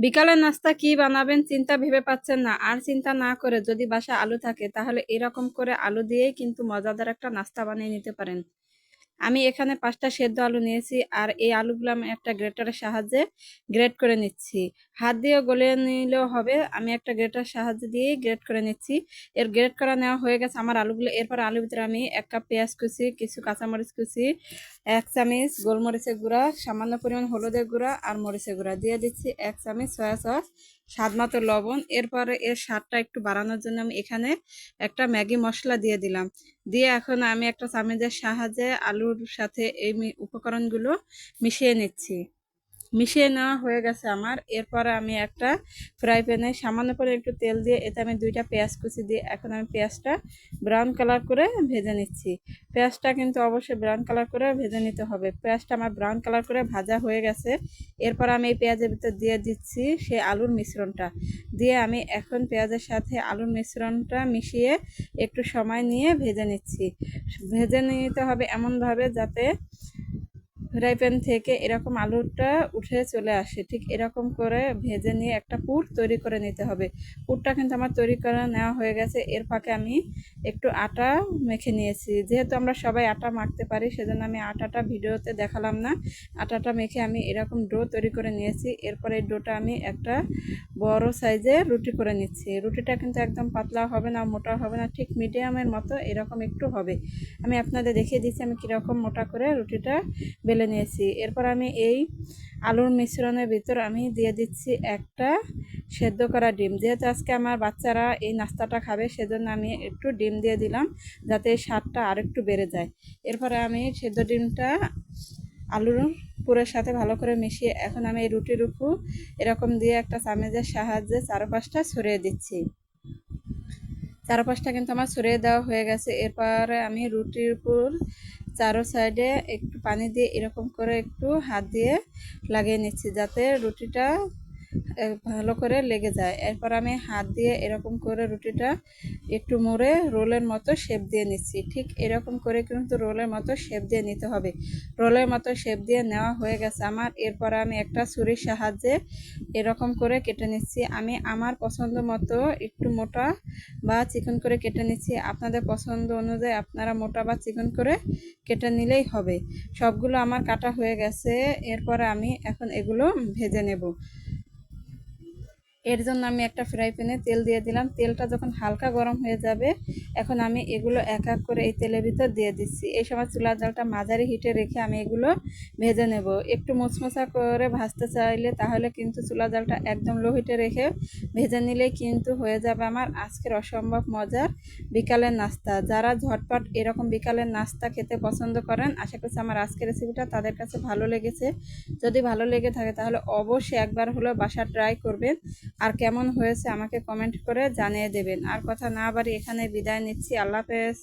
বিকালের নাস্তা কি বানাবেন চিন্তা ভেবে পাচ্ছেন না। আর চিন্তা না করে যদি বাসায় আলু থাকে তাহলে এরকম করে আলু দিয়েই কিন্তু মজাদার একটা নাস্তা বানিয়ে নিতে পারেন। আমি এখানে 5টা সেদ্ধ আলু নিয়েছি আর এই আলুগুলো আমি একটা গ্রেটারের সাহায্যে গ্রেট করে নিচ্ছি। হাত দিয়েও গলিয়ে নিলেও হবে, আমি একটা গ্রেটার সাহায্যে দিয়েই গ্রেট করে নিচ্ছি। এর গ্রেট করা নেওয়া হয়ে গেছে আমার আলুগুলো। এরপর আলুর ভিতরে আমি 1 কাপ পেঁয়াজ কুচি, কিছু কাঁচামরিচ কুচি, 1 চামচ গোলমরিচের গুঁড়া, সামান্য পরিমাণ হলুদের গুঁড়া আর মরিচের গুঁড়া দিয়ে দিচ্ছি, 1 চামচ সয়া সস, স্বাদ মতো লবণ। এরপরে এর স্বাদটা একটু বাড়ানোর জন্য আমি এখানে একটা ম্যাগি মশলা দিয়ে দিলাম। দিয়ে এখন আমি একটা চামচের সাহায্যে আলুর সাথে এই উপকরণগুলো মিশিয়ে নিচ্ছি। মিশিয়ে নেওয়া হয়ে গেছে আমার। এরপরে আমি একটা ফ্রাই প্যানে সামান্য করে একটু তেল দিয়ে এতে আমি 2টা পেঁয়াজ কুচি দিয়ে এখন আমি পেঁয়াজটা ব্রাউন কালার করে ভেজে নিচ্ছি। পেঁয়াজটা কিন্তু অবশ্যই ব্রাউন কালার করে ভেজে নিতে হবে। পেঁয়াজটা আমার ব্রাউন কালার করে ভাজা হয়ে গেছে। এরপর আমি এই পেঁয়াজের ভিতর দিয়ে দিচ্ছি সেই আলুর মিশ্রণটা। দিয়ে আমি এখন পেঁয়াজের সাথে আলুর মিশ্রণটা মিশিয়ে একটু সময় নিয়ে ভেজে নিচ্ছি। ভেজে নিতে হবে এমনভাবে যাতে ফ্রাই প্যান থেকে এরকম আলুটা উঠে চলে আসে। ঠিক এরকম করে ভেজে নিয়ে একটা পুর তৈরি করে নিতে হবে। পুরটা কিন্তু আমার তৈরি করে নেওয়া হয়ে গেছে। এর ফাঁকে আমি একটু আটা মেখে নিয়েছি। যেহেতু আমরা সবাই আটা মাখতে পারি সেজন্য আমি আটাটা ভিডিওতে দেখালাম না। আটাটা মেখে আমি এরকম ডো তৈরি করে নিয়েছি। এরপরে এই ডোটা আমি একটা বড় সাইজে রুটি করে নিচ্ছি। রুটিটা কিন্তু একদম পাতলা হবে না, মোটা হবে না, ঠিক মিডিয়ামের মতো এরকম একটু হবে। আমি আপনাদের দেখিয়ে দিচ্ছি আমি কীরকম মোটা করে রুটিটা বেলে নিয়েছি। এরপর আমি এই আলুর মিশ্রণের ভিতর আমি দিয়ে দিচ্ছি একটা সেদ্ধ করা ডিম। যেহেতু আজকে আমার বাচ্চারা এই নাস্তাটা খাবে সেজন্য আমি একটু ডিম দিয়ে দিলাম যাতে এই স্বাদটা আরেকটু বেড়ে যায়। এরপরে আমি সেদ্ধ ডিমটা আলুর পুরের সাথে ভালো করে মিশিয়ে এখন আমি এই রুটির উপর এরকম দিয়ে একটা চামচের সাহায্যে চারপাশটা ছড়িয়ে দিচ্ছি। চারপাশটা কিন্তু আমার ছড়িয়ে দেওয়া হয়ে গেছে। এরপরে আমি রুটির উপর চারো সাইডে একটু পানি দিয়ে এরকম করে একটু হাত দিয়ে লাগিয়ে নিচ্ছি যাতে রুটিটা ভালো করে লেগে যায়। এরপর আমি হাত দিয়ে এরকম করে রুটিটা একটু মুড়ে রোলের মতো শেপ দিয়ে নিচ্ছি। ঠিক এরকম করে কিন্তু রোলের মতো শেপ দিয়ে নিতে হবে। রোলের মতো শেপ দিয়ে নেওয়া হয়ে গেছে আমার। এরপর আমি একটা ছুরির সাহায্যে এরকম করে কেটে নিচ্ছি। আমি আমার পছন্দ মতো একটু মোটা বা চিকন করে কেটে নিচ্ছি। আপনাদের পছন্দ অনুযায়ী আপনারা মোটা বা চিকন করে কেটে নিলেই হবে। সবগুলো আমার কাটা হয়ে গেছে। এরপরে আমি এখন এগুলো ভেজে নেব। এর জন্য আমি একটা ফ্রাই প্যানে তেল দিয়ে দিলাম। তেলটা যখন হালকা গরম হয়ে যাবে এখন আমি এগুলো এক এক করে এই তেলের ভিতর দিয়ে দিচ্ছি। এই সময় চুলার জালটা মাঝারি হিটে রেখে আমি এগুলো ভেজে নেব। একটু মুচমুচা করে ভাজতে চাইলে তাহলে কিন্তু চুলার জালটা একদম লো হিটে রেখে ভেজে নিলেই কিন্তু হয়ে যাবে আমার আজকের অসম্ভব মজার বিকালের নাস্তা। যারা ঝটপট এরকম বিকালের নাস্তা খেতে পছন্দ করেন আশা করছি আমার আজকের রেসিপিটা তাদের কাছে ভালো লেগেছে। যদি ভালো লেগে থাকে তাহলে অবশ্যই একবার হলেও বাসা ট্রাই করবেন। আর কেমন হয়েছে আমাকে কমেন্ট করে জানিয়ে দেবেন। আর কথা না বাড়ি এখানে বিদায় নিচ্ছি। আল্লাহ হাফেজ।